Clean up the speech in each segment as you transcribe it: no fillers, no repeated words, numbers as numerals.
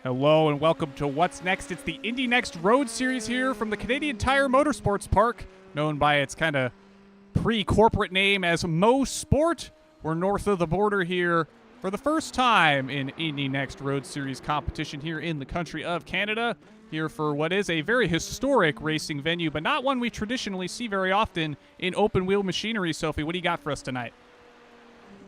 Hello and welcome to What's Next. It's the Indy NXT Road Series here from the Canadian Tire Motorsports Park, known by its kind of pre-corporate name as MOSPORT. We're north of the border here for the first time in Indy NXT Road Series competition here in the country of Canada. Here for what is a very historic racing venue, but not one we traditionally see very often in open-wheel machinery. Sophie, what do you got for us tonight?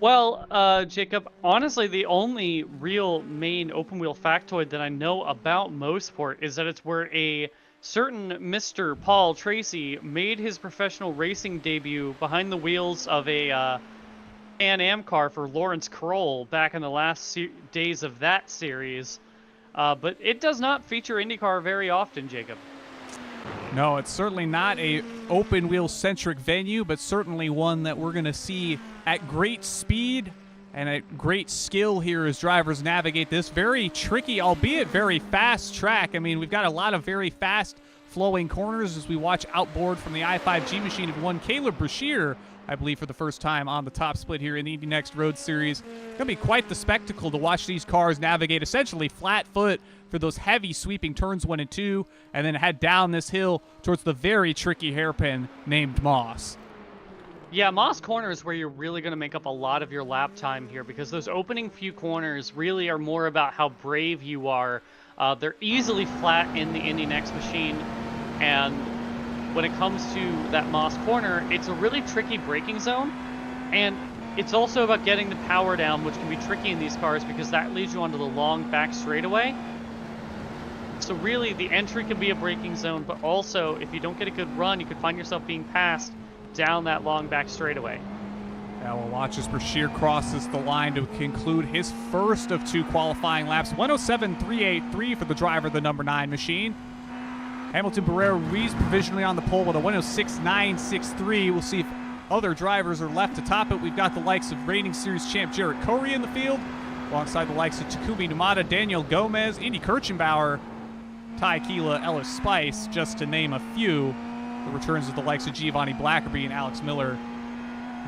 Well, Jacob, honestly, the only real main open-wheel factoid that I know about MOSPORT is that it's where a certain Mr. Paul Tracy made his professional racing debut behind the wheels of a Pan-Am car for Lawrence Kroll back in the last days of that series. But it does not feature IndyCar very often, Jacob. No, it's certainly not a open-wheel-centric venue, but certainly one that we're going to see at great speed and at great skill here as drivers navigate this very tricky, albeit very fast track. I mean, we've got a lot of very fast-flowing corners as we watch outboard from the i5G machine of one Caleb Brashear, I believe, for the first time on the top split here in the Indy NXT Road Series. It's going to be quite the spectacle to watch these cars navigate essentially flat foot for those heavy sweeping turns 1 and 2, and then head down this hill towards the very tricky hairpin named Moss. Yeah, Moss Corner is where you're really going to make up a lot of your lap time here, because those opening few corners really are more about how brave you are. They're easily flat in the Indy NXT machine, and when it comes to that Moss Corner, it's a really tricky braking zone, and it's also about getting the power down, which can be tricky in these cars because that leads you onto the long back straightaway. So really, the entry can be a braking zone, but also, if you don't get a good run, you could find yourself being passed down that long back straightaway. Yeah, we'll watch as Brashear crosses the line to conclude his first of 2 qualifying laps. 107.383 for the driver of the number 9 machine. Hamilton Barrera-Ruiz provisionally on the pole with a 106.963. We'll see if other drivers are left to top it. We've got the likes of reigning series champ Jarrett Corey in the field, alongside the likes of Takumi Numata, Daniel Gomez, Indy Kirchenbauer, Ty Keela, Ellis Spice, just to name a few. The returns of the likes of Giovanni Blackerby and Alex Miller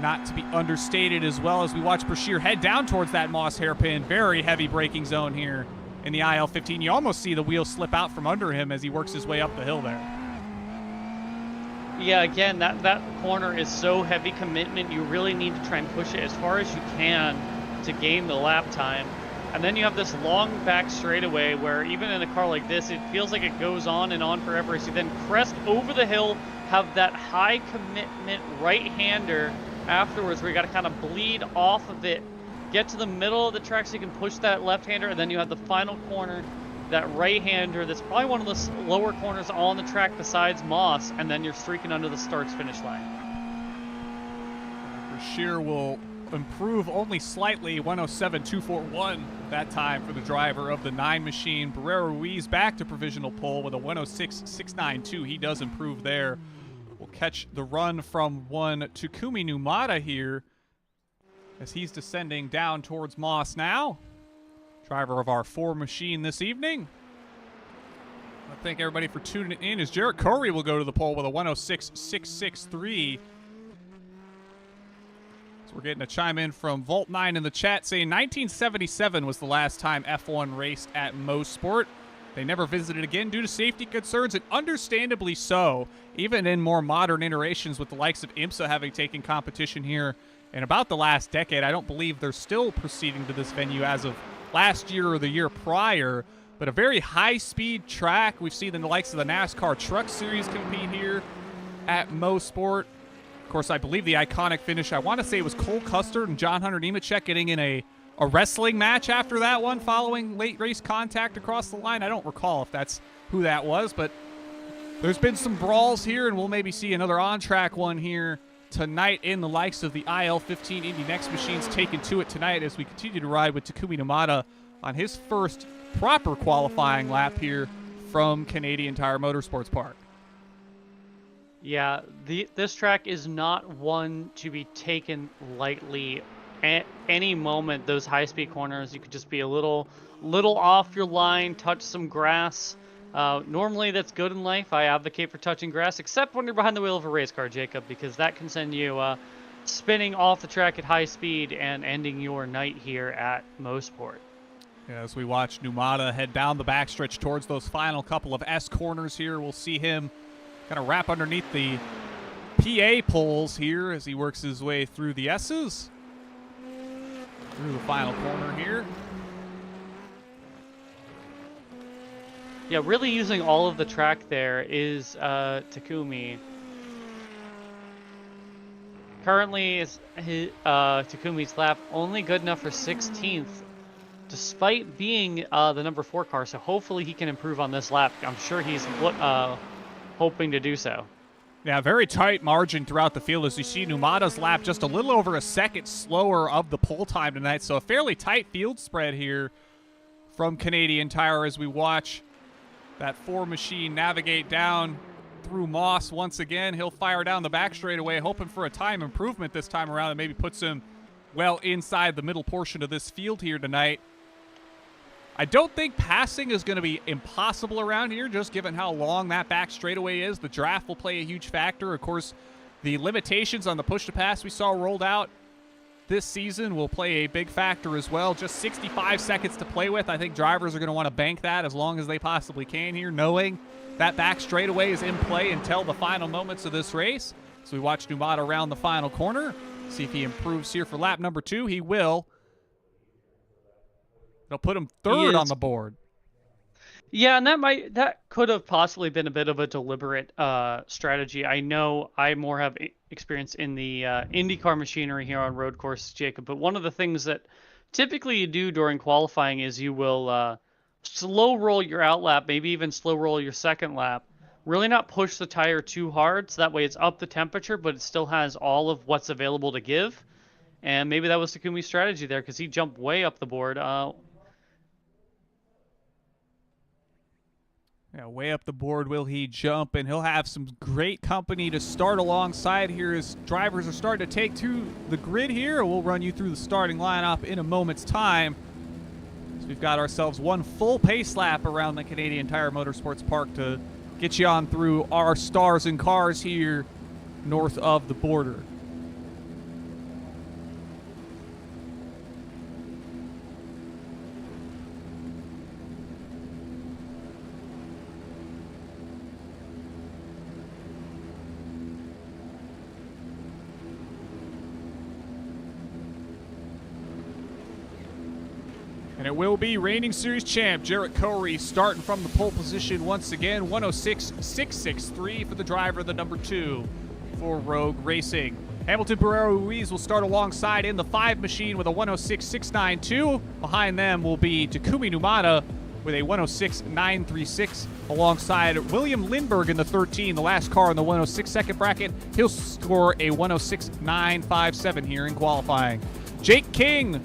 not to be understated, as well as we watch Brashear head down towards that Moss hairpin. Very heavy braking zone here in the IL-15. You almost see the wheel slip out from under him as he works his way up the hill there. Yeah, again, that corner is so heavy commitment. You really need to try and push it as far as you can to gain the lap time. And then you have this long back straightaway where even in a car like this, it feels like it goes on and on forever. So you then crest over the hill, have that high commitment right-hander afterwards where you got to kind of bleed off of it, get to the middle of the track so you can push that left-hander, and then you have the final corner, that right-hander that's probably one of the lower corners on the track besides Moss, and then you're streaking under the starts-finish line. Brashear will improve only slightly, 107.241 that time for the driver of the 9 machine. Barrera-Ruiz back to provisional pole with a 106.692. He does improve there. We'll catch the run from one Takumi Numata here as he's descending down towards Moss now. Driver of our 4 machine this evening. I thank everybody for tuning in as Jarrett Corey will go to the pole with a 106.663. We're getting a chime in from Vault 9 in the chat saying 1977 was the last time F1 raced at MOSPORT. They never visited again due to safety concerns, and understandably so, even in more modern iterations with the likes of IMSA having taken competition here in about the last decade. I don't believe they're still proceeding to this venue as of last year or the year prior, but a very high-speed track. We've seen the likes of the NASCAR Truck Series compete here at MOSPORT. Of course, I believe the iconic finish, I want to say it was Cole Custer and John Hunter Nemechek getting in a wrestling match after that one following late race contact across the line. I don't recall if that's who that was, but there's been some brawls here, and we'll maybe see another on-track one here tonight in the likes of the IL-15 Indy NXT machines taken to it tonight as we continue to ride with Takumi Numata on his first proper qualifying lap here from Canadian Tire Motorsports Park. Yeah, this track is not one to be taken lightly. At any moment, those high-speed corners, you could just be a little off your line, touch some grass. Normally, that's good in life. I advocate for touching grass, except when you're behind the wheel of a race car, Jacob, because that can send you spinning off the track at high speed and ending your night here at MOSPORT. As we watch Numata head down the backstretch towards those final couple of S corners here, we'll see him kind of wrap underneath the PA poles here as he works his way through the S's. Through the final corner here. Yeah, really using all of the track there is Takumi. Currently, Takumi's lap only good enough for 16th, despite being the number 4 car. So hopefully he can improve on this lap. I'm sure he's hoping to do so. Yeah, very tight margin throughout the field as you see Numata's lap just a little over a second slower of the pole time tonight. So a fairly tight field spread here from Canadian Tire as we watch that 4 machine navigate down through Moss once again. He'll fire down the back straightaway, hoping for a time improvement this time around that maybe puts him well inside the middle portion of this field here tonight. I don't think passing is going to be impossible around here, just given how long that back straightaway is. The draft will play a huge factor. Of course, the limitations on the push-to-pass we saw rolled out this season will play a big factor as well. Just 65 seconds to play with. I think drivers are going to want to bank that as long as they possibly can here, knowing that back straightaway is in play until the final moments of this race. So we watch Numata around the final corner. See if he improves here for lap number 2. He will. It'll put him third on the board. Yeah, and that could have possibly been a bit of a deliberate strategy. I know I more have experience in the IndyCar machinery here on road courses, Jacob, but one of the things that typically you do during qualifying is you will slow roll your out lap, maybe even slow roll your second lap. Really not push the tire too hard, so that way it's up the temperature, but it still has all of what's available to give. And maybe that was Takumi's strategy there, because he jumped way up the board. Yeah, way up the board will he jump, and he'll have some great company to start alongside here as drivers are starting to take to the grid here. We'll run you through the starting lineup in a moment's time. So we've got ourselves one full pace lap around the Canadian Tire Motorsports Park to get you on through our stars and cars here north of the border. And it will be reigning series champ Jarrett Corey starting from the pole position once again. 106.663 for the driver, the number 2 for Rogue Racing. Hamilton Barrero Ruiz will start alongside in the 5 machine with a 106.692. Behind them will be Takumi Numata with a 106.936 alongside William Lindbergh in the 13, the last car in the 106 second bracket. He'll score a 106.957 here in qualifying. Jake King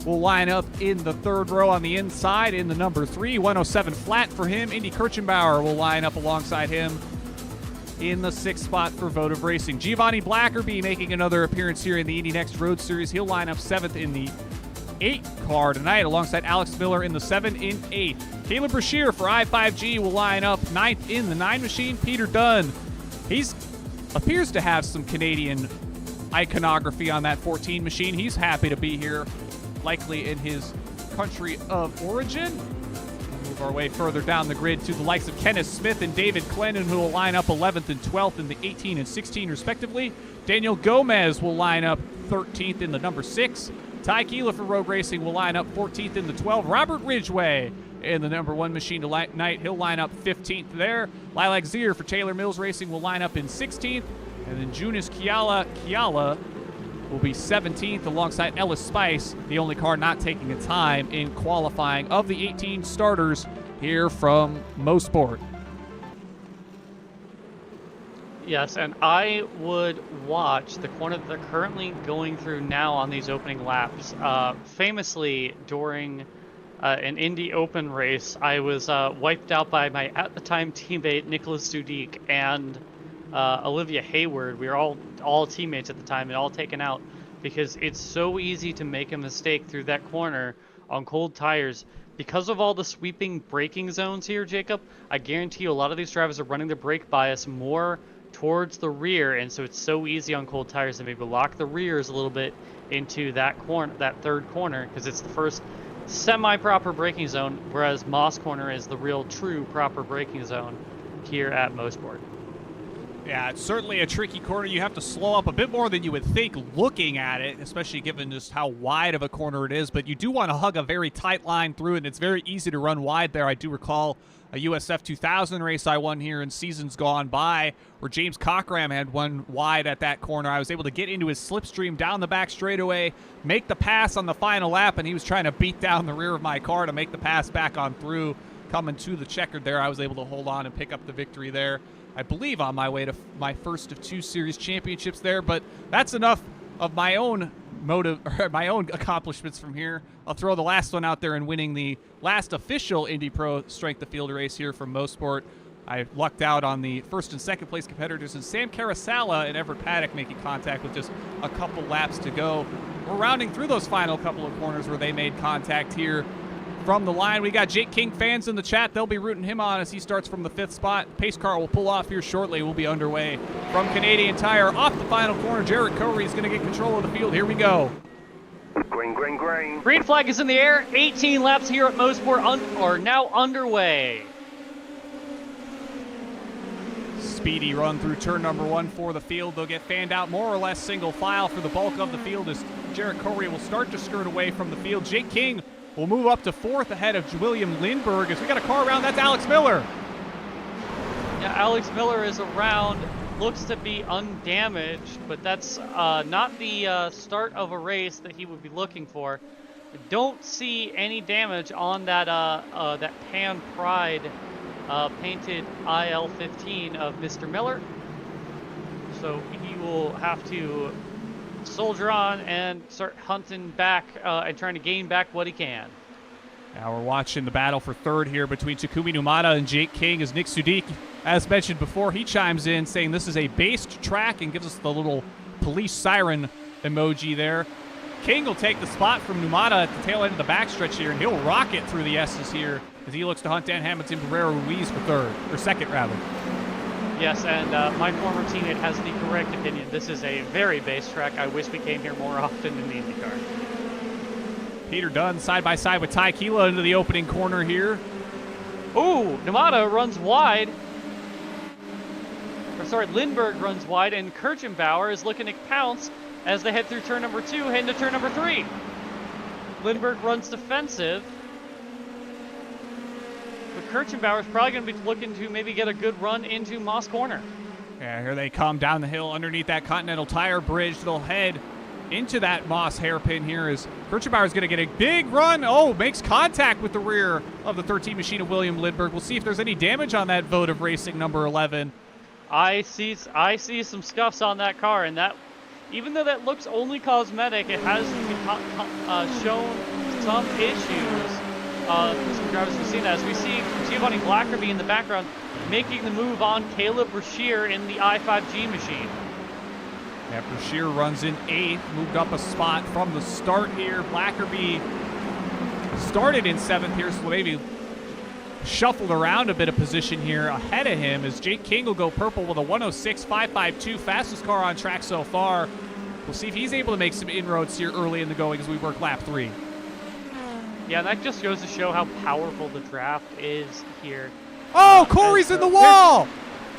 will line up in the 3rd row on the inside in the number 3, 107 flat for him. Indy Kirchenbauer will line up alongside him in the 6th spot for Votive Racing. Giovanni Blackerby making another appearance here in the Indy NXT Road Series. He'll line up 7th in the 8 car tonight alongside Alex Miller in the 7 in 8. Caleb Brashear for I5G will line up 9th in the 9 machine. Peter Dunn, appears to have some Canadian iconography on that 14 machine. He's happy to be here, likely in his country of origin. We'll move our way further down the grid to the likes of Kenneth Smith and David Clennon, who will line up 11th and 12th in the 18 and 16 respectively. Daniel Gomez will line up 13th in the number 6. Ty Keela for Rogue Racing will line up 14th in the 12. Robert Ridgway in the number 1 machine tonight. He'll line up 15th there. Lilac Zier for Taylor Mills Racing will line up in 16th. And then Junis Kiala will be 17th alongside Ellis Spice, the only car not taking a time in qualifying of the 18 starters here from MOSPORT. Yes, and I would watch the corner that they're currently going through now on these opening laps. Famously, during an Indy Open race, I was wiped out by my at-the-time teammate Nicholas Sudik and Olivia Hayward. We were all teammates at the time and all taken out because it's so easy to make a mistake through that corner on cold tires. Because of all the sweeping braking zones here, Jacob, I guarantee you a lot of these drivers are running the brake bias more towards the rear, and so it's so easy on cold tires to maybe lock the rears a little bit into that corner, that 3rd corner, because it's the first semi-proper braking zone, whereas Moss Corner is the real true proper braking zone here at MOSPORT. Yeah, it's certainly a tricky corner. You have to slow up a bit more than you would think looking at it, especially given just how wide of a corner it is. But you do want to hug a very tight line through it, and it's very easy to run wide there. I do recall a USF 2000 race I won here in seasons gone by where James Cockram had one wide at that corner. I was able to get into his slipstream down the back straightaway, make the pass on the final lap, and he was trying to beat down the rear of my car to make the pass back on through. Coming to the checkered there, I was able to hold on and pick up the victory there. I believe on my way to my first of 2 series championships there, but that's enough of my own my own accomplishments from here. I'll throw the last one out there in winning the last official Indy Pro Strength of Field race here from MOSPORT. I lucked out on the first and second place competitors, and Sam Carasala and Everett Paddock making contact with just a couple laps to go. We're rounding through those final couple of corners where they made contact here. From the line, we got Jake King fans in the chat. They'll be rooting him on as he starts from the 5th spot. Pace car will pull off here shortly. We'll be underway from Canadian Tire. Off the final corner, Jarrett Corey is going to get control of the field. Here we go. Green, green, green. Green flag is in the air. 18 laps here at MOSPORT are now underway. Speedy run through turn number 1 for the field. They'll get fanned out more or less single file for the bulk of the field as Jarrett Corey will start to skirt away from the field. Jake King will move up to 4th ahead of William Lindbergh as we got a car around. That's Alex Miller. Yeah, Alex Miller is around. Looks to be undamaged, but that's not the start of a race that he would be looking for. I don't see any damage on that that Pan Pride painted IL-15 of Mr. Miller. So he will have to soldier on and start hunting back and trying to gain back what he can. Now we're watching the battle for 3rd here between Takumi Numata and Jake King as Nick Sudik, as mentioned before, he chimes in saying this is a based track and gives us the little police siren emoji there. King will take the spot from Numata at the tail end of the backstretch here, and he'll rocket through the S's here as he looks to hunt down Hamilton Barrera Ruiz for 3rd, or 2nd rather. Yes, and my former teammate has the correct opinion. This is a very base track. I wish we came here more often in the IndyCar. Peter Dunn side by side with Ty Keela into the opening corner here. Ooh, Numata runs wide. Or sorry, Lindbergh runs wide, and Kirchenbauer is looking to pounce as they head through turn number 2, heading to turn number 3. Lindbergh runs defensive. But Kirchenbauer is probably going to be looking to maybe get a good run into Moss Corner. Yeah, here they come down the hill underneath that Continental Tire bridge. They'll head into that Moss hairpin here as Kirchenbauer is going to get a big run. Oh, makes contact with the rear of the 13 machine of William Lindbergh. We'll see if there's any damage on that Vote of Racing number 11. I see some scuffs on that car, and that, even though that looks only cosmetic, it has shown some issues. Some drivers have seen that. As we see Giovanni Blackerby in the background making the move on Caleb Brashear in the i5G machine. Yeah, Brashear runs in 8th, moved up a spot from the start here. Blackerby started in 7th here, so maybe shuffled around a bit of position here ahead of him as Jake King will go purple with a 106.552, fastest car on track so far. We'll see if he's able to make some inroads here early in the going as we work lap 3. Yeah, and that just goes to show how powerful the draft is here. Oh, Corey's in the wall!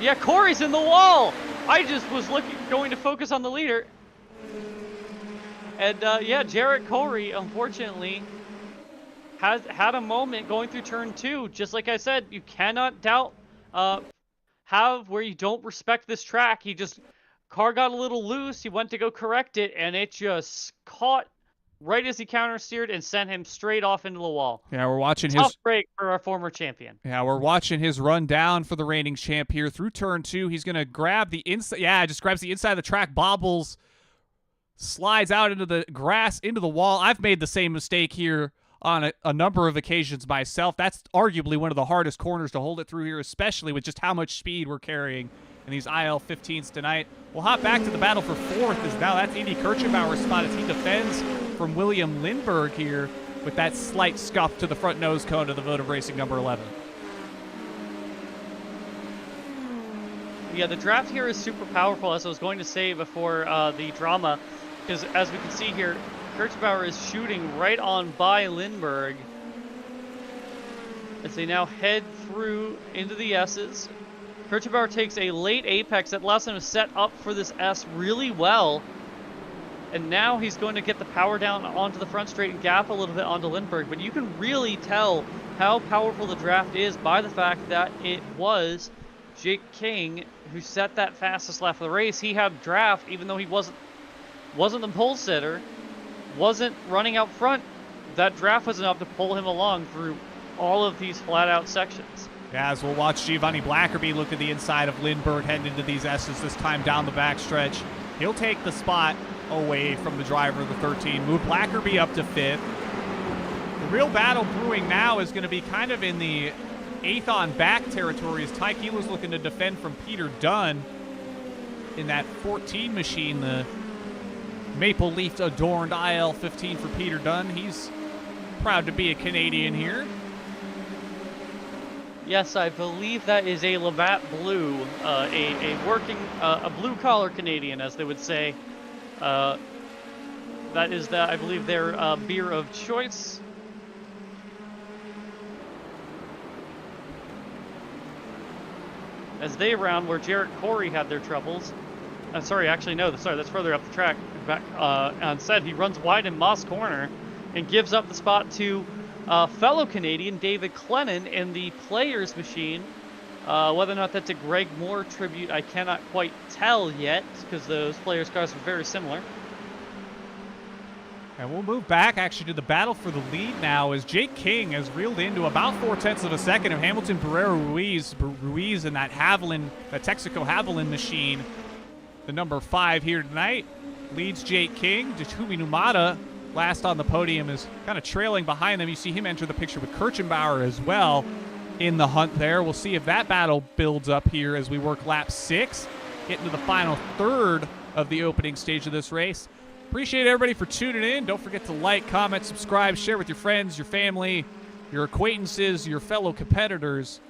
Yeah, Corey's in the wall! I just was going to focus on the leader. And yeah, Jarrett Corey, unfortunately, has had a moment going through turn 2. Just like I said, you cannot doubt where you don't respect this track. Car got a little loose, he went to go correct it, and it just caught right as he counter-steered and sent him straight off into the wall. Yeah, we're watching Tough break for our former champion. Yeah, we're watching his run down for the reigning champ here through turn 2. He's going to grab the inside. Yeah, just grabs the inside of the track, bobbles, slides out into the grass, into the wall. I've made the same mistake here on a number of occasions myself. That's arguably one of the hardest corners to hold it through here, especially with just how much speed we're carrying in these IL-15s tonight. We'll hop back to the battle for 4th as now that's Andy Kirchenbauer's spot as he defends from William Lindbergh here with that slight scuff to the front nose cone of the Vote of Racing number 11. Yeah, the draft here is super powerful, as I was going to say before the drama, because as we can see here, Kirchbauer is shooting right on by Lindbergh as they now head through into the S's. Kirchbauer takes a late apex that allows him to set up for this S really well. And now he's going to get the power down onto the front straight and gap a little bit onto Lindbergh. But you can really tell how powerful the draft is by the fact that it was Jake King who set that fastest lap of the race. He had draft, even though he wasn't the pole sitter, wasn't running out front. That draft was enough to pull him along through all of these flat-out sections. Yeah, as we'll watch Giovanni Blackerby look at the inside of Lindbergh heading into these S's, this time down the backstretch. He'll take the spot away from the driver of the 13, move Blackerby up to 5th. The real battle brewing now is going to be kind of in the 8th on back territory as Ty Kiela's looking to defend from Peter Dunn in that 14 machine, the maple leaf adorned IL-15 for Peter Dunn. He's proud to be a Canadian here. Yes, I believe that is a Labatt Blue, a working, a blue-collar Canadian, as they would say. That is, I believe, their beer of choice. As they round where Jarrett Corey had their troubles. Sorry, actually, no, sorry, that's further up the track. Back, instead, he runs wide in Moss Corner and gives up the spot to fellow Canadian David Clennon in the Players machine. Whether or not that's a Greg Moore tribute, I cannot quite tell yet, because those Players cars are very similar. And we'll move back actually to the battle for the lead now as Jake King has reeled into about 0.4 of a second of Hamilton Barrera Ruiz in that Haviland, that Texaco Haviland machine. The number 5 here tonight leads Jake King. Takumi Numata, last on the podium, is kind of trailing behind them. You see him enter the picture with Kirchenbauer as well in the hunt there. We'll see if that battle builds up here as we work lap 6, getting to the final third of the opening stage of this race. Appreciate everybody for tuning in. Don't forget to like, comment, subscribe, share with your friends, your family, your acquaintances, your fellow competitors.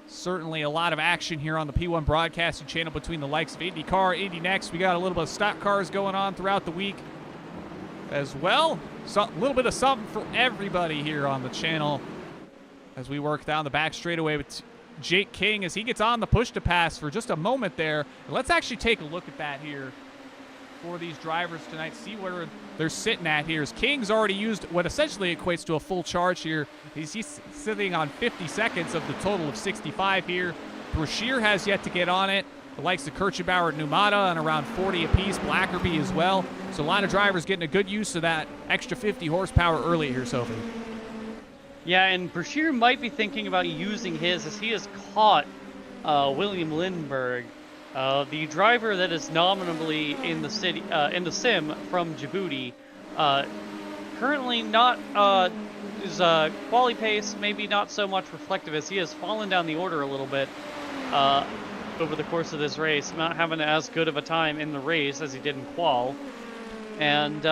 Certainly a lot of action here on the P1 broadcasting channel between the likes of IndyCar, Indy NXT. We got a little bit of stock cars going on throughout the week as well. So a little bit of something for everybody here on the channel as we work down the back straightaway with Jake King as he gets on the push to pass for just a moment there. And let's actually take a look at that here for these drivers tonight, see where they're sitting at here. As King's already used what essentially equates to a full charge here. He's sitting on 50 seconds of the total of 65 here. Brashear has yet to get on it. The likes of Kirchenbauer and Numata on around 40 apiece, Blackerby as well. So a lot of drivers getting a good use of that extra 50 horsepower early here, Sophie. Yeah, and Brashear might be thinking about using his as he has caught William Lindbergh. The driver that is nominally in the city, in the sim from Djibouti, currently not his quali pace, maybe not so much reflective as he has fallen down the order a little bit over the course of this race, not having as good of a time in the race as he did in qual, and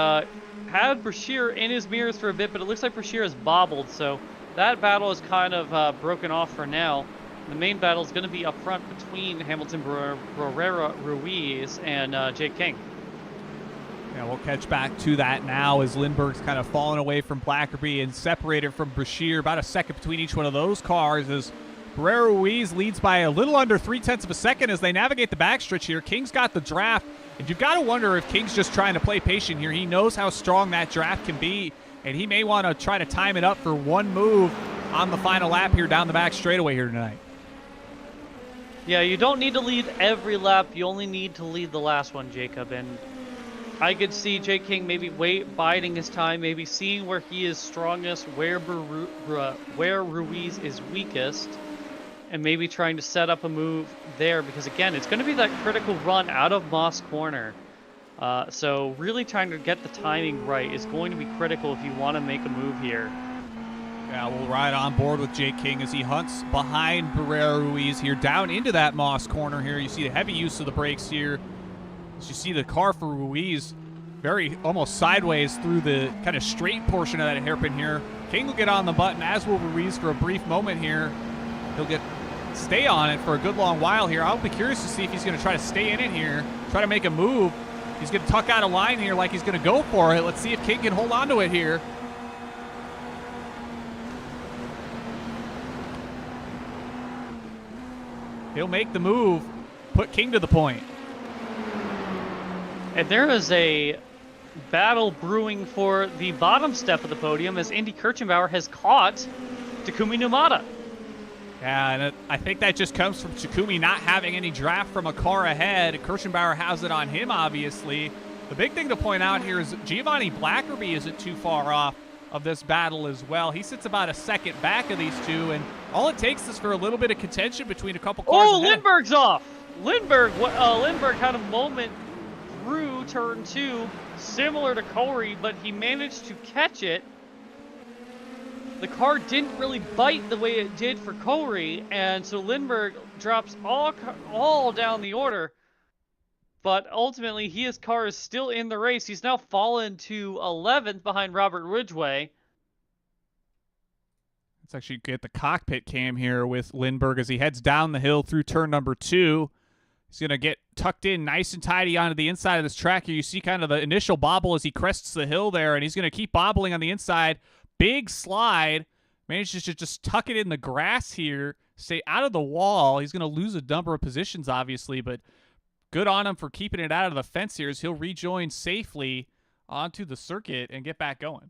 had Brashear in his mirrors for a bit, but it looks like Brashear has bobbled, so that battle is kind of broken off for now. The main battle is going to be up front between Hamilton Barrera Ruiz and Jake King. Yeah, we'll catch back to that now as Lindbergh's kind of fallen away from Blackerby and separated from Brashear. About a second between each one of those cars as Barrera Ruiz leads by a little under 0.3 of a second as they navigate the backstretch here. King's got the draft, and you've got to wonder if King's just trying to play patient here. He knows how strong that draft can be, and he may want to try to time it up for one move on the final lap here down the back straightaway here tonight. Yeah, you don't need to lead every lap. You only need to lead the last one, Jacob. And I could see Jake King maybe biding his time, maybe seeing where he is strongest, where Ruiz is weakest, and maybe trying to set up a move there. Because, again, it's going to be that critical run out of Moss Corner. So really trying to get the timing right is going to be critical if you want to make a move here. Yeah, we'll ride on board with Jake King as he hunts behind Barrera Ruiz here down into that Moss Corner here. You see the heavy use of the brakes here. As you see the car for Ruiz very almost sideways through the kind of straight portion of that hairpin here. King will get on the button, as will Ruiz for a brief moment here. He'll stay on it for a good long while here. I'll be curious to see if he's going to try to stay in it here, try to make a move. He's going to tuck out a line here like he's going to go for it. Let's see if King can hold on to it here. He'll make the move, put King to the point. And there is a battle brewing for the bottom step of the podium as Indy Kirchenbauer has caught Takumi Numata. Yeah, and I think that just comes from Takumi not having any draft from a car ahead. Kirchenbauer has it on him, obviously. The big thing to point out here is Giovanni Blackerby isn't too far off of this battle as well. He sits about a second back of these two, and all it takes is for a little bit of contention between a couple cars ahead. Lindbergh's off! Lindbergh had a moment through turn 2, similar to Corey, but he managed to catch it. The car didn't really bite the way it did for Corey, and so Lindbergh drops all down the order. But ultimately, his car is still in the race. He's now fallen to 11th behind Robert Ridgway. Let's actually get the cockpit cam here with Lindbergh as he heads down the hill through turn number 2. He's going to get tucked in nice and tidy onto the inside of this track here. You see kind of the initial bobble as he crests the hill there, and he's going to keep bobbling on the inside. Big slide. Manages to just tuck it in the grass here. Stay out of the wall. He's going to lose a number of positions, obviously, but good on him for keeping it out of the fence here as he'll rejoin safely onto the circuit and get back going.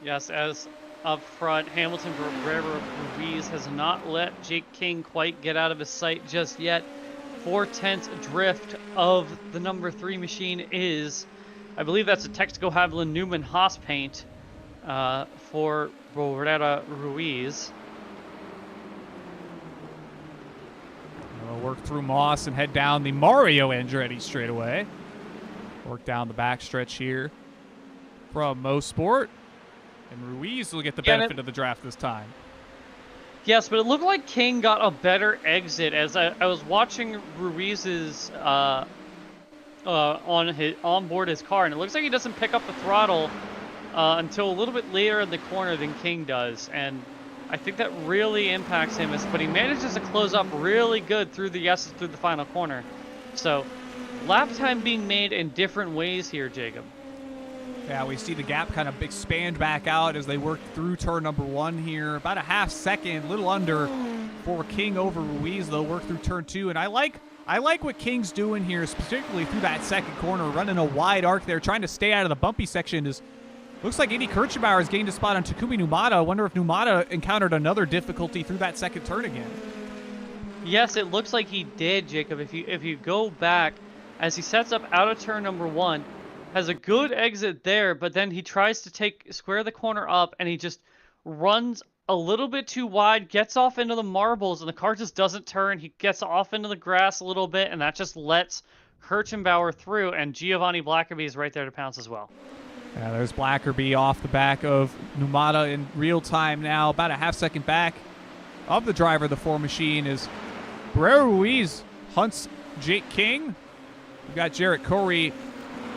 Yes, as up front, Hamilton Barrera Ruiz has not let Jake King quite get out of his sight just yet. 4/10 drift of the number 3 machine is, I believe that's a Texaco Haviland Newman Haas paint for Barrera Ruiz. We'll work through Moss and head down the Mario Andretti straightaway. Work down the backstretch here from MOSPORT. And Ruiz will get the benefit of the draft this time. Yes, but it looked like King got a better exit as I was watching Ruiz's on board his car, and it looks like he doesn't pick up the throttle until a little bit later in the corner than King does, and I think that really impacts him. But he manages to close up really good through the final corner. So, lap time being made in different ways here, Jacob. Yeah, we see the gap kind of expand back out as they work through turn number 1 here. About a half second, a little under for King over Ruiz. They'll work through turn 2, and I like what King's doing here, particularly through that second corner, running a wide arc there, trying to stay out of the bumpy section. Looks like Indy Kirchenbauer has gained a spot on Takumi Numata. I wonder if Numata encountered another difficulty through that second turn again. Take it looks like he did, Jacob. If you go back, as he sets up out of turn number 1, has a good exit there, but then he tries to square the corner up, and he just runs a little bit too wide, gets off into the marbles, and the car just doesn't turn. He gets off into the grass a little bit, and that just lets Kirchenbauer through, and Giovanni Blackerby is right there to pounce as well. Yeah, there's Blackerby off the back of Numata in real time now, about a half second back of the driver of the 4 machine is Barrera Ruiz hunts Jake King. We've got Jarrett Corey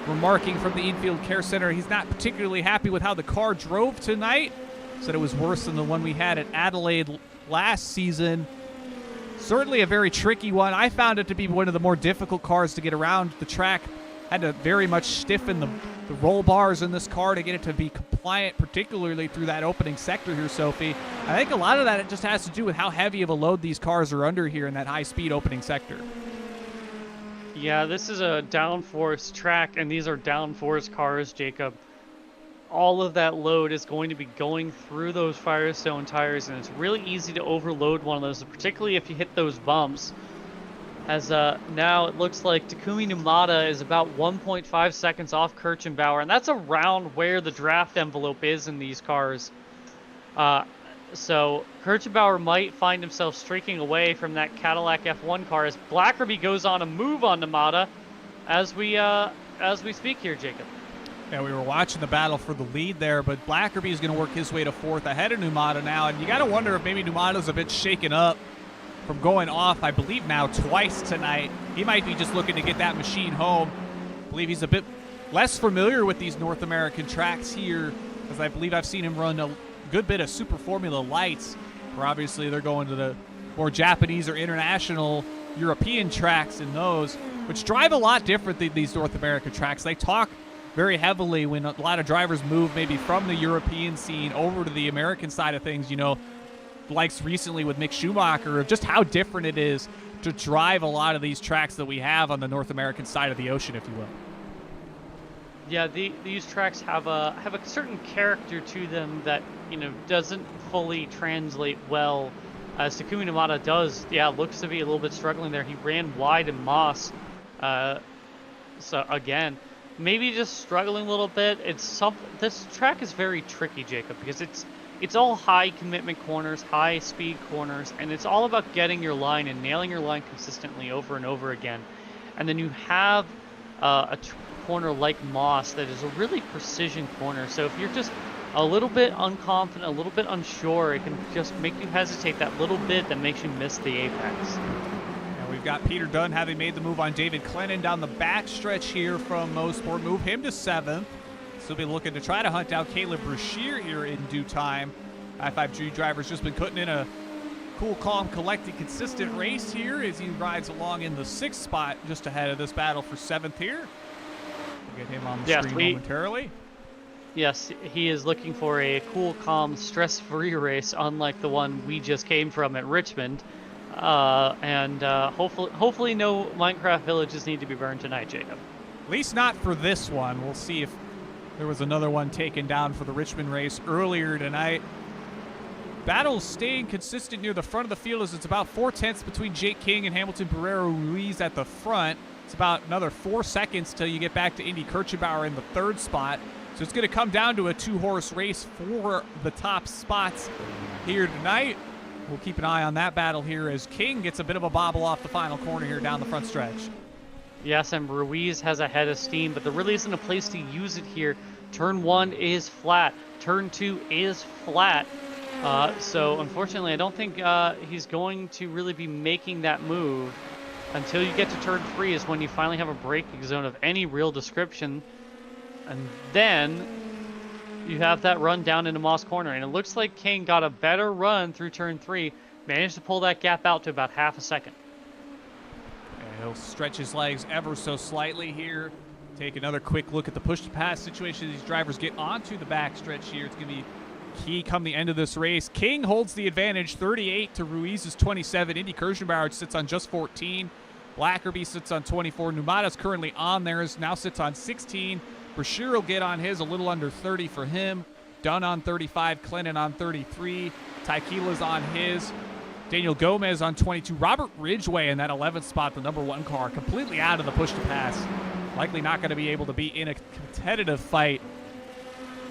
remarking from the infield care center he's not particularly happy with how the car drove tonight. Said it was worse than the one we had at Adelaide last season. Certainly a very tricky one. I found it to be one of the more difficult cars to get around the track. Had to very much stiffen the roll bars in this car to get it to be compliant, particularly through that opening sector here, Sophie. I think a lot of that it just has to do with how heavy of a load these cars are under here in that high-speed opening sector. Yeah, this is a downforce track, and these are downforce cars, Jacob. All of that load is going to be going through those Firestone tires, and it's really easy to overload one of those, particularly if you hit those bumps. As now it looks like Takumi Numata is about 1.5 seconds off Kirchenbauer, and that's around where the draft envelope is in these cars. So Kirchenbauer might find himself streaking away from that Cadillac F1 car as Blackerby goes on a move on Numata as we speak here, Jacob. Yeah, we were watching the battle for the lead there, but Blackerby is going to work his way to 4th ahead of Numata now, and you got to wonder if maybe Numata's a bit shaken up from going off, I believe now twice tonight. He might be just looking to get that machine home. I believe he's a bit less familiar with these North American tracks here, as I believe I've seen him run a good bit of Super Formula Lights, where obviously they're going to the more Japanese or international European tracks in those, which drive a lot different than these North American tracks. They talk very heavily when a lot of drivers move maybe from the European scene over to the American side of things, you know, likes recently with Mick Schumacher, of just how different it is to drive a lot of these tracks that we have on the North American side of the ocean, if you will. Yeah, these tracks have a certain character to them that, you know, doesn't fully translate well, as Takumi Namada does. Yeah, looks to be a little bit struggling there. He ran wide in Moss, so again, maybe just struggling a little bit. This track is very tricky, Jacob, because it's all high commitment corners, high speed corners, and it's all about getting your line and nailing your line consistently over and over again. And then you have a corner like Moss that is a really precision corner. So if you're just a little bit unconfident, a little bit unsure, it can just make you hesitate that little bit that makes you miss the apex. And we've got Peter Dunn having made the move on David Clennon down the back stretch here from MOSPORT. Move him to 7th. So we'll be looking to try to hunt down Caleb Brashear here in due time. I5G driver's just been putting in a cool, calm, collected, consistent race here as he rides along in the 6th spot just ahead of this battle for 7th here. We'll get him on the screen momentarily. Yes, he is looking for a cool, calm, stress-free race, unlike the one we just came from at Richmond. Hopefully no Minecraft villages need to be burned tonight, Jacob. At least not for this one. We'll see if there was another one taken down for the Richmond race earlier tonight. Battle staying consistent near the front of the field as it's about 4/10 between Jake King and Hamilton Barrero Ruiz at the front. It's about another 4 seconds till you get back to Indy Kirchenbauer in the 3rd spot. So it's going to come down to a 2-horse race for the top spots here tonight. We'll keep an eye on that battle here as King gets a bit of a bobble off the final corner here down the front stretch. Yes, and Ruiz has a head of steam, but there really isn't a place to use it here. Turn 1 is flat. Turn 2 is flat. So unfortunately, I don't think he's going to really be making that move until you get to turn 3 is when you finally have a braking zone of any real description. And then you have that run down into Moss Corner. And it looks like King got a better run through turn 3, managed to pull that gap out to about half a second. And he'll stretch his legs ever so slightly here. Take another quick look at the push-to-pass situation these drivers get onto the backstretch here. It's going to be key come the end of this race. King holds the advantage, 38 to Ruiz's 27. Indy Kirchenbauer sits on just 14. Blackerby sits on 24. Numada's currently on theirs, now sits on 16. Brashear will get on his, a little under 30 for him. Dunn on 35, Clennon on 33. Tyquila's on his. Daniel Gomez on 22. Robert Ridgway in that 11th spot, the number 1 car, completely out of the push-to-pass. Likely not going to be able to be in a competitive fight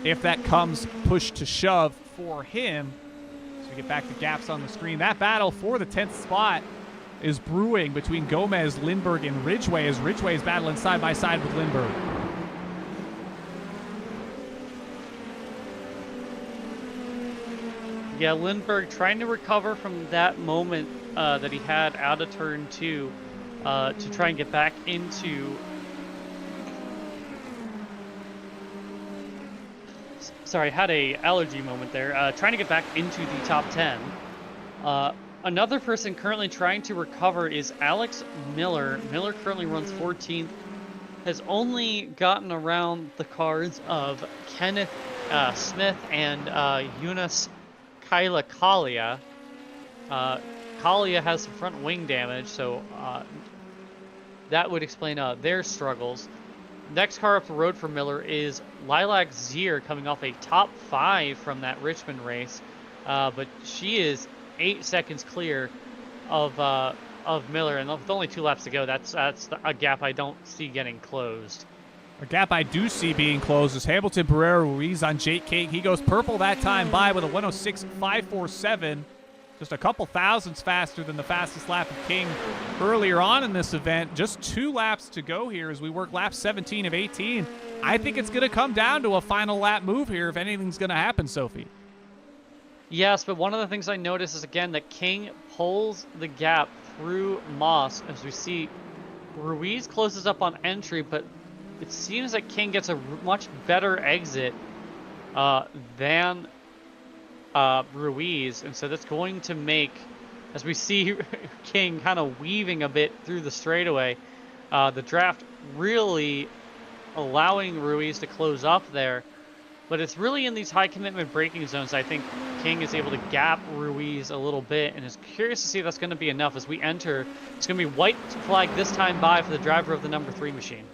if that comes push to shove for him. So we get back to gaps on the screen. That battle for the 10th spot is brewing between Gomez, Lindbergh, and Ridgway as Ridgway is battling side by side with Lindbergh. Yeah, Lindbergh trying to recover from that moment that he had out of turn 2 to try and get back into... Sorry, had a allergy moment there. Trying to get back into the top 10. Another person currently trying to recover is Alex Miller. Miller currently runs 14th. Has only gotten around the cars of Kenneth Smith and Eunice Kyla Kalia. Kalia has some front wing damage, so that would explain their struggles. Next car up the road for Miller is Lilac Zier, coming off a top 5 from that Richmond race, but she is 8 seconds clear of Miller, and with only 2 laps to go, that's a gap I don't see getting closed. A gap I do see being closed is Hamilton Barrera Ruiz on Jake King. He goes purple that time by with a 106.547. Just a couple thousandths faster than the fastest lap of King earlier on in this event. Just 2 laps to go here as we work lap 17 of 18. I think it's going to come down to a final lap move here if anything's going to happen, Sophie. Yes, but one of the things I notice is, again, that King pulls the gap through Moss. As we see, Ruiz closes up on entry, but it seems that King gets a much better exit than Ruiz, and so that's going to make as we see King kind of weaving a bit through the straightaway. The draft really allowing Ruiz to close up there. But it's really in these high commitment braking zones I think King is able to gap Ruiz a little bit, and is curious to see if that's going to be enough as we enter. It's going to be white flag this time by for the driver of the number 3 machine.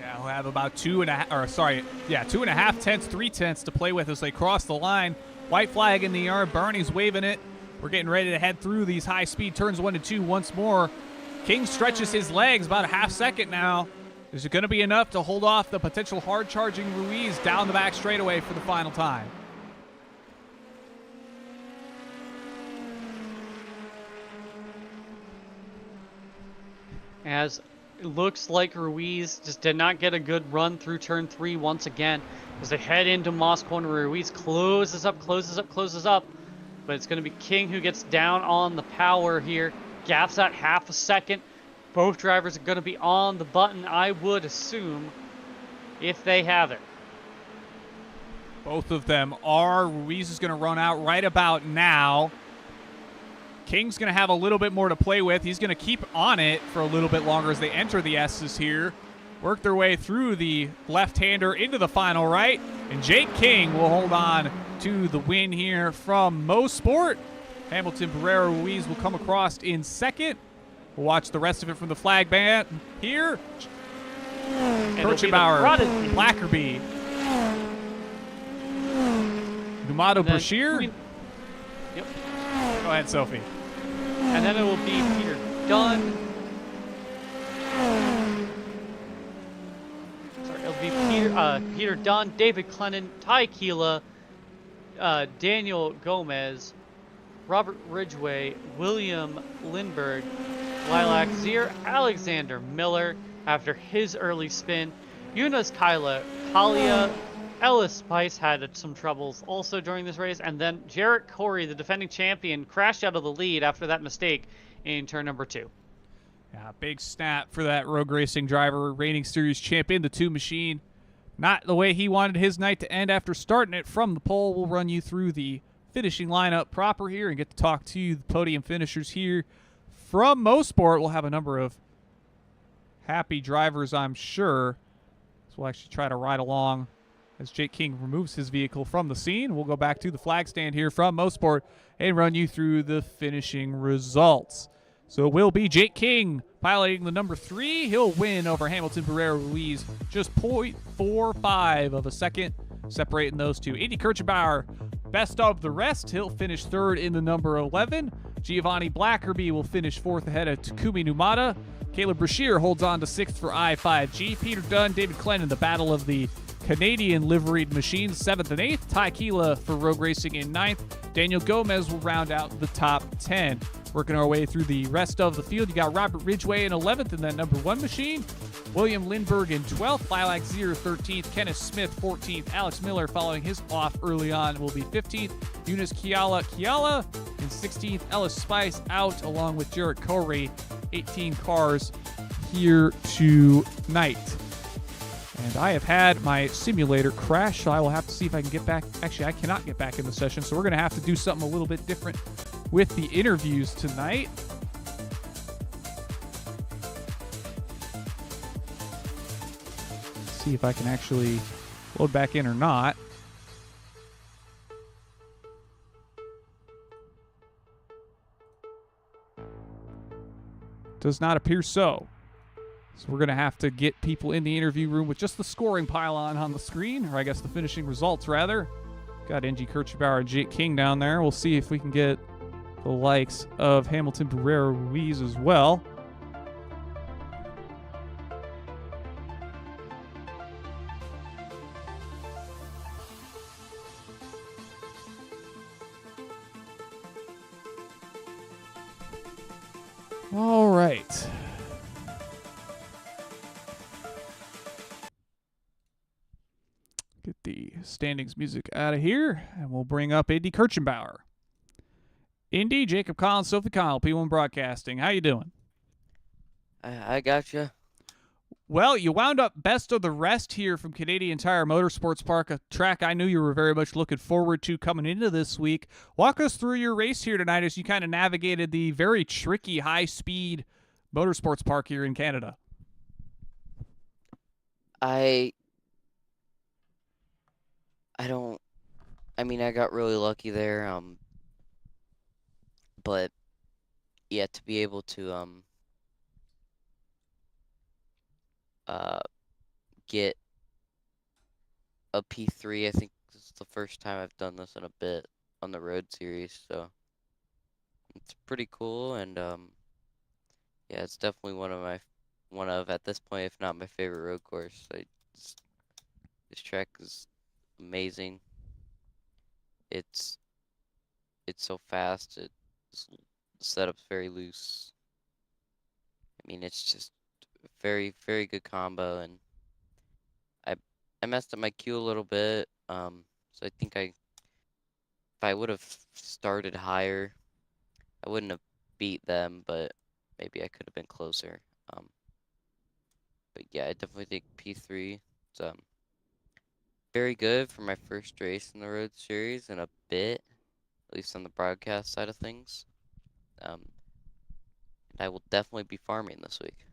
Yeah, we'll have about 2.5 tenths, 3 tenths to play with as they cross the line. White flag in the yard. Bernie's waving it. We're getting ready to head through these high-speed turns 1 and 2 once more. King stretches his legs about a half second now. Is it going to be enough to hold off the potential hard-charging Ruiz down the back straightaway for the final time? As it looks like Ruiz just did not get a good run through turn 3 once again. As they head into Moss Corner, Ruiz closes up. But it's going to be King who gets down on the power here. Gaps out half a second. Both drivers are going to be on the button, I would assume, if they have it. Both of them are. Ruiz is going to run out right about now. King's going to have a little bit more to play with. He's going to keep on it for a little bit longer as they enter the S's here. Work their way through the left-hander into the final right. And Jake King will hold on to the win here from MOSPORT. Hamilton Barrera Ruiz will come across in second. We'll watch the rest of it from the flag band here. Kirchenbauer, Blackerby, Numado Brashear. Yep. Go ahead, Sophie. And then it will be Peter Dunn. Sorry, it'll be Peter Dunn, David Clennon, Ty Keela, Daniel Gomez, Robert Ridgway, William Lindbergh, Lilac Zier, Alexander Miller after his early spin, Yunus Kalia, Ellis Spice had some troubles also during this race, and then Jarrett Corey, the defending champion, crashed out of the lead after that mistake in turn number 2. Yeah, big snap for that road racing driver, reigning series champion, the 2 machine. Not the way he wanted his night to end after starting it from the pole. We'll run you through the finishing lineup proper here and get to talk to the podium finishers here. From MOSPORT, we'll have a number of happy drivers, I'm sure. So we'll actually try to ride along as Jake King removes his vehicle from the scene. We'll go back to the flag stand here from MOSPORT and run you through the finishing results. So it will be Jake King piloting the number 3. He'll win over Hamilton Barrera Ruiz, just 0.45 of a second separating those two. Indy Kirchenbauer, best of the rest. He'll finish 3rd in the number 11. Giovanni Blackerby will finish 4th ahead of Takumi Numata. Caleb Brashear holds on to 6th for I-5G. Peter Dunn, David Clennon, the battle of the Canadian liveried machines, 7th and 8th. Ty Keela for Rogue Racing in 9th. Daniel Gomez will round out the top 10. Working our way through the rest of the field, you got Robert Ridgway in 11th in that number 1 machine. William Lindbergh in 12th. Lilac Zier 13th. Kenneth Smith 14th. Alex Miller following his off early on will be 15th. Eunice Kiala in 16th. Ellis Spice out along with Jarrett Corey. 18 cars here tonight. And I have had my simulator crash, so I will have to see if I can get back. Actually, I cannot get back in the session, so we're going to have to do something a little bit different with the interviews tonight. See if I can actually load back in or not. Does not appear so. So we're going to have to get people in the interview room with just the scoring pylon on the screen, or I guess the finishing results, rather. Got NG Kirchenbauer and Jake King down there. We'll see if we can get the likes of Hamilton Barrera Ruiz as well. All right. Get the standings music out of here, and we'll bring up Indy Kirchenbauer. Indy, Jacob Collins, Sophie Kyle, P1 Broadcasting. How you doing? I got you. Well, you wound up best of the rest here from Canadian Tire Motorsports Park, a track I knew you were very much looking forward to coming into this week. Walk us through your race here tonight as you kind of navigated the very tricky high-speed motorsports park here in Canada. I don't. I mean, I got really lucky there. But yeah, to be able to get a P3, I think this is the first time I've done this in a bit on the road series, so it's pretty cool. And yeah, it's definitely one of at this point, if not my favorite road course. This track is amazing. It's so fast. The setup's very loose. I mean, it's just a very, very good combo, and I messed up my cue a little bit. So I think if I would have started higher, I wouldn't have beat them, but maybe I could have been closer. But yeah, I definitely think P3 is very good for my first race in the road series in a bit, at least on the broadcast side of things. And I will definitely be farming this week.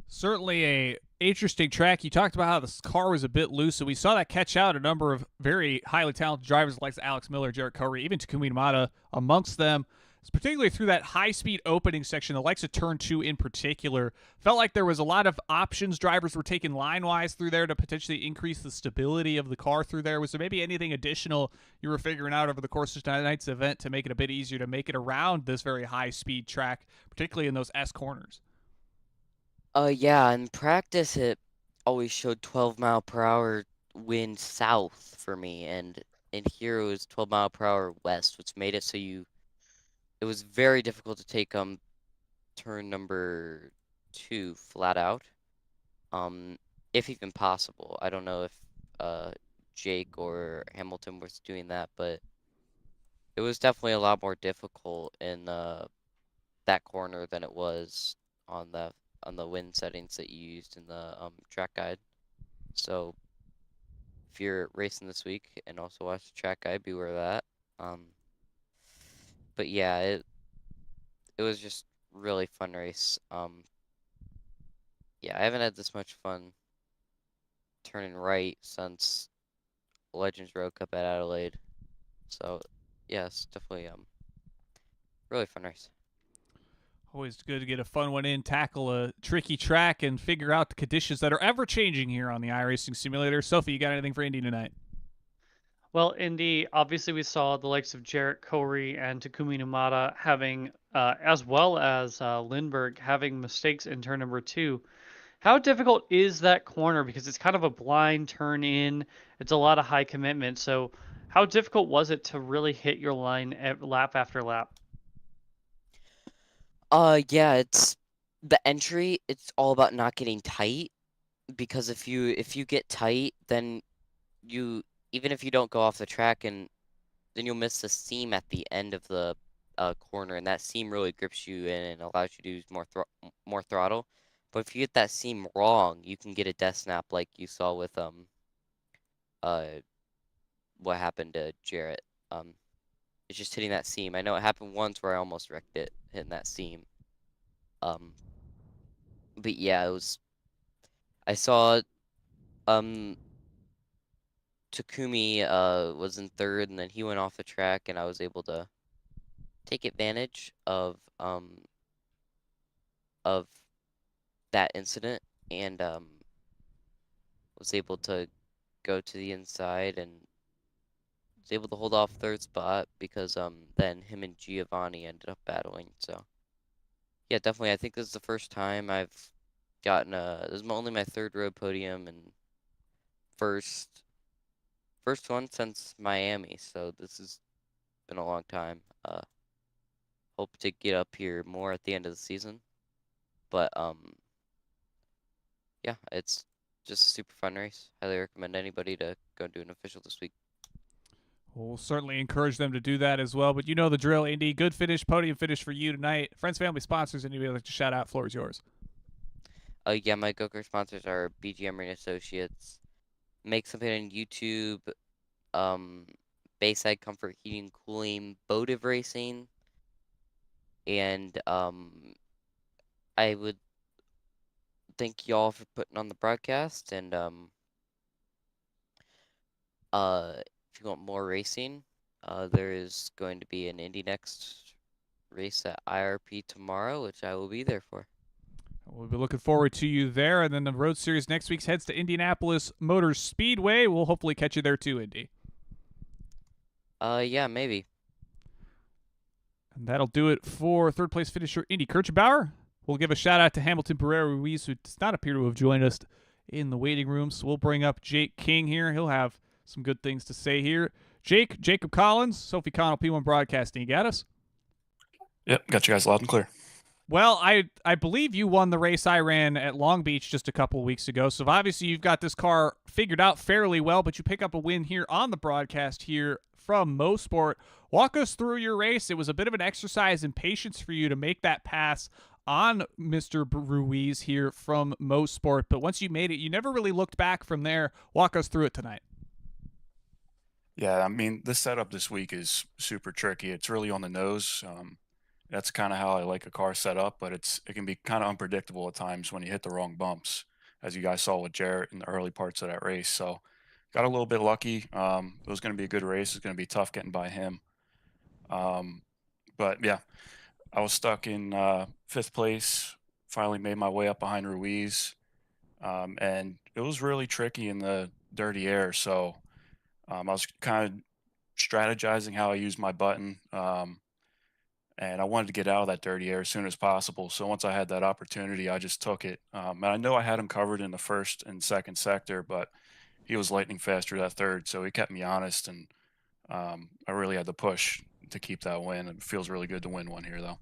Certainly a interesting track. You talked about how this car was a bit loose, and we saw that catch out a number of very highly talented drivers like Alex Miller, Jarrett Corey, even Takumi Yamada amongst them. It's particularly through that high-speed opening section, the likes of Turn 2 in particular. Felt like there was a lot of options drivers were taking line-wise through there to potentially increase the stability of the car through there. Was there maybe anything additional you were figuring out over the course of tonight's event to make it a bit easier to make it around this very high-speed track, particularly in those S corners? Yeah, in practice it always showed 12 mph wind south for me, and in here it was 12 mph west, which made it so it was very difficult to take turn number 2 flat out. If even possible. I don't know if Jake or Hamilton was doing that, but it was definitely a lot more difficult in that corner than it was on the wind settings that you used in the track guide. So if you're racing this week and also watch the track guide, beware of that. But yeah, it was just really fun race. Yeah, I haven't had this much fun turning right since Legends Road Cup at Adelaide. So yeah, it's definitely really fun race. Always good to get a fun one in, tackle a tricky track, and figure out the conditions that are ever changing here on the iRacing simulator. Sophie, you got anything for Indy tonight? Well, Indy, obviously we saw the likes of Jarrett Corey and Takumi Numata having, as well as Lindbergh, having mistakes in turn number 2. How difficult is that corner? Because it's kind of a blind turn in. It's a lot of high commitment. So how difficult was it to really hit your line lap after lap? Yeah, it's the entry. It's all about not getting tight, because if you get tight, then even if you don't go off the track, and then you'll miss the seam at the end of the corner, and that seam really grips you in and allows you to use more throttle. But if you get that seam wrong, you can get a death snap like you saw with what happened to Jarrett. It's just hitting that seam. I know it happened once where I almost wrecked it hitting that seam. But yeah, I saw Takumi was in third, and then he went off the track, and I was able to take advantage of that incident, and was able to go to the inside and was able to hold off third spot, because then him and Giovanni ended up battling. So yeah, definitely I think this is the first time I've gotten this is only my third road podium, and first one since Miami, so this has been a long time. Hope to get up here more at the end of the season, but yeah, it's just a super fun race. Highly recommend anybody to go do an official this week. We'll certainly encourage them to do that as well. But you know the drill, Indy. Good finish, podium finish for you tonight. Friends, family, sponsors, anybody like to shout out, floor is yours. Yeah, my go-kart sponsors are BGM Marine Associates, Make Something on YouTube, um, Bayside Comfort Heating Cooling, Boative Racing, and I would thank y'all for putting on the broadcast. And if you want more racing, there is going to be an Indy NXT race at IRP tomorrow, which I will be there for. We'll be looking forward to you there. And then the Road Series next week heads to Indianapolis Motor Speedway. We'll hopefully catch you there too, Indy. Yeah, maybe. And that'll do it for third place finisher Indy Kirchbauer. We'll give a shout out to Hamilton Pereira Ruiz, who does not appear to have joined us in the waiting room. So we'll bring up Jake King here. He'll have some good things to say here. Jacob Collins, Sophie Connell, P1 Broadcasting. You got us? Yep, got you guys loud and clear. Well, I believe you won the race I ran at Long Beach just a couple of weeks ago. So obviously you've got this car figured out fairly well, but you pick up a win here on the broadcast here from MOSPORT. Walk us through your race. It was a bit of an exercise in patience for you to make that pass on Mr. Ruiz here from MOSPORT. But once you made it, you never really looked back from there. Walk us through it tonight. Yeah, I mean, this setup this week is super tricky. It's really on the nose. That's kind of how I like a car set up, but it can be kind of unpredictable at times when you hit the wrong bumps, as you guys saw with Jarrett in the early parts of that race. So got a little bit lucky. It was going to be a good race. It's going to be tough getting by him. But yeah, I was stuck in fifth place. Finally made my way up behind Ruiz, and it was really tricky in the dirty air. So I was kind of strategizing how I use my button. And I wanted to get out of that dirty air as soon as possible. So once I had that opportunity, I just took it. And I know I had him covered in the first and second sector, but he was lightning fast through that third. So he kept me honest, and I really had to push to keep that win. It feels really good to win one here, though.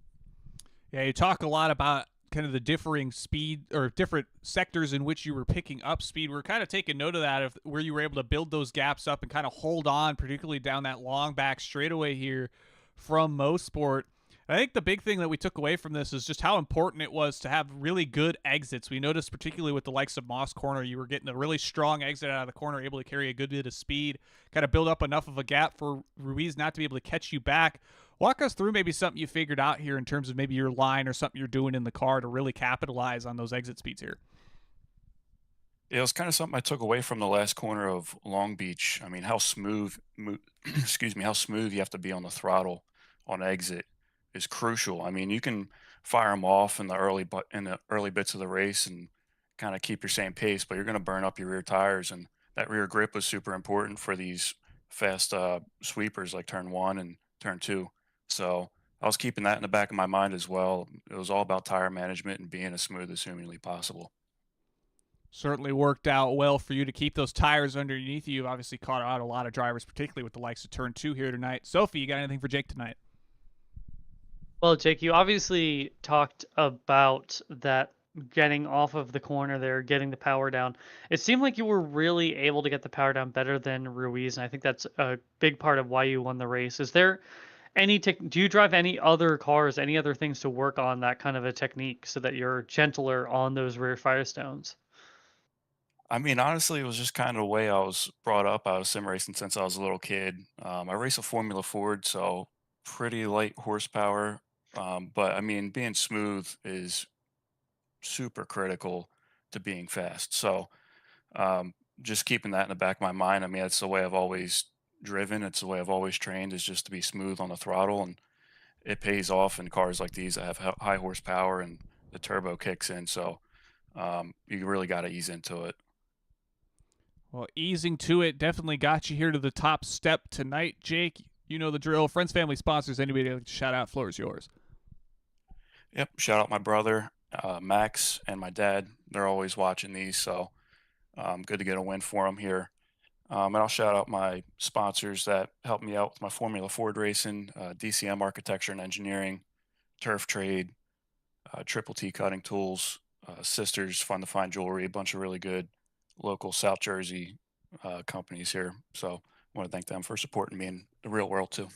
Yeah, you talk a lot about kind of the differing speed or different sectors in which you were picking up speed. We're kind of taking note of that, of where you were able to build those gaps up and kind of hold on, particularly down that long back straightaway here from MOSPORT. I think the big thing that we took away from this is just how important it was to have really good exits. We noticed, particularly with the likes of Moss Corner, you were getting a really strong exit out of the corner, able to carry a good bit of speed, kind of build up enough of a gap for Ruiz not to be able to catch you back. Walk us through maybe something you figured out here in terms of maybe your line or something you're doing in the car to really capitalize on those exit speeds here. Yeah, it was kind of something I took away from the last corner of Long Beach. I mean, how smooth, excuse me, how smooth you have to be on the throttle on exit is crucial. I mean, you can fire them off in the early bits of the race and kind of keep your same pace, but you're going to burn up your rear tires, and that rear grip was super important for these fast sweepers like turn one and turn two. So I was keeping that in the back of my mind as well. It was all about tire management and being as smooth as humanly possible. Certainly worked out well for you to keep those tires underneath you. You've obviously caught out a lot of drivers, particularly with the likes of turn two here tonight. Sophie, you got anything for Jake tonight? Well, Jake, you obviously talked about that getting off of the corner there, getting the power down. It seemed like you were really able to get the power down better than Ruiz, and I think that's a big part of why you won the race. Is there do you drive any other cars, any other things to work on that kind of a technique so that you're gentler on those rear Firestones? I mean, honestly, it was just kind of the way I was brought up. I was sim racing since I was a little kid. I race a Formula Ford, so pretty light horsepower. But I mean, being smooth is super critical to being fast. So um, just keeping that in the back of my mind. I mean, that's the way I've always driven. It's the way I've always trained, is just to be smooth on the throttle, and it pays off in cars like these that have high horsepower and the turbo kicks in. So you really got to ease into it. Well, easing to it definitely got you here to the top step tonight, Jake. You know the drill. Friends, family, sponsors, anybody like to shout out, floor is yours. Yep. Shout out my brother, Max, and my dad. They're always watching these, so good to get a win for them here. And I'll shout out my sponsors that helped me out with my Formula Ford racing, DCM Architecture and Engineering, Turf Trade, Triple T Cutting Tools, Sisters Fun to Find Jewelry, a bunch of really good local South Jersey companies here. So I want to thank them for supporting me in the real world too.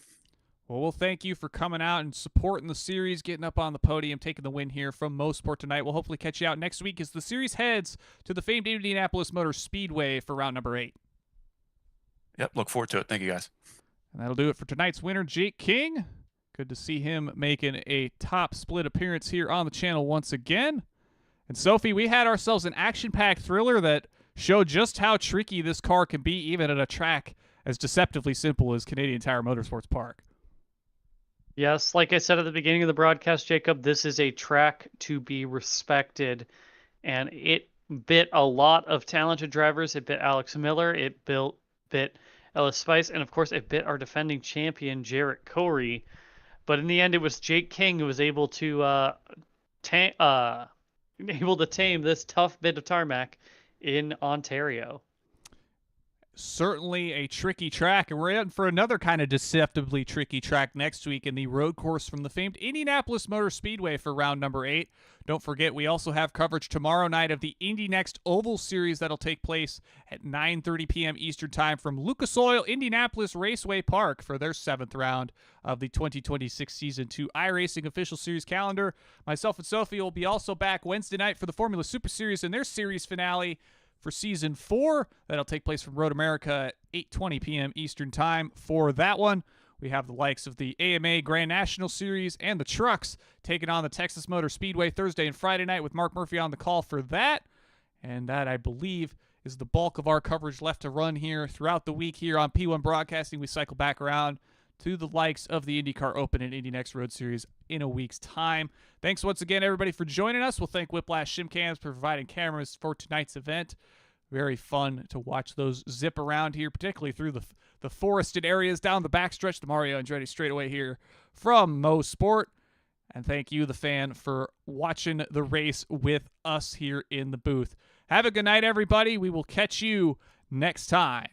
Well, we'll thank you for coming out and supporting the series, getting up on the podium, taking the win here from MOSPORT tonight. We'll hopefully catch you out next week as the series heads to the famed Indianapolis Motor Speedway for round number 8. Yep, look forward to it. Thank you, guys. And that'll do it for tonight's winner, Jake King. Good to see him making a top split appearance here on the channel once again. And Sophie, we had ourselves an action-packed thriller that showed just how tricky this car can be, even at a track as deceptively simple as Canadian Tire Motorsports Park. Yes, like I said at the beginning of the broadcast, Jacob, this is a track to be respected, and it bit a lot of talented drivers. It bit Alex Miller, it bit Ellis Spice, and of course it bit our defending champion, Jarrett Corey. But in the end, it was Jake King who was able to tame this tough bit of tarmac in Ontario. Certainly a tricky track, and we're in for another kind of deceptively tricky track next week in the road course from the famed Indianapolis Motor Speedway for round number 8. Don't forget, we also have coverage tomorrow night of the Indy NXT Oval Series that'll take place at 9:30 p.m. Eastern Time from Lucas Oil Indianapolis Raceway Park for their 7th round of the 2026 Season 2 iRacing Official Series calendar. Myself and Sophie will be also back Wednesday night for the Formula Super Series and their series finale for Season 4. That'll take place from Road America at 8:20 p.m. Eastern Time. For that one, we have the likes of the AMA Grand National Series and the Trucks taking on the Texas Motor Speedway Thursday and Friday night with Mark Murphy on the call for that. And that, I believe, is the bulk of our coverage left to run here throughout the week here on P1 Broadcasting. We cycle back around to the likes of the IndyCar Open and Indy NXT Road Series in a week's time. Thanks once again, everybody, for joining us. We'll thank Whiplash Shimcams for providing cameras for tonight's event. Very fun to watch those zip around here, particularly through the forested areas down the backstretch. The Mario Andretti straightaway here from MOSPORT. And thank you, the fan, for watching the race with us here in the booth. Have a good night, everybody. We will catch you next time.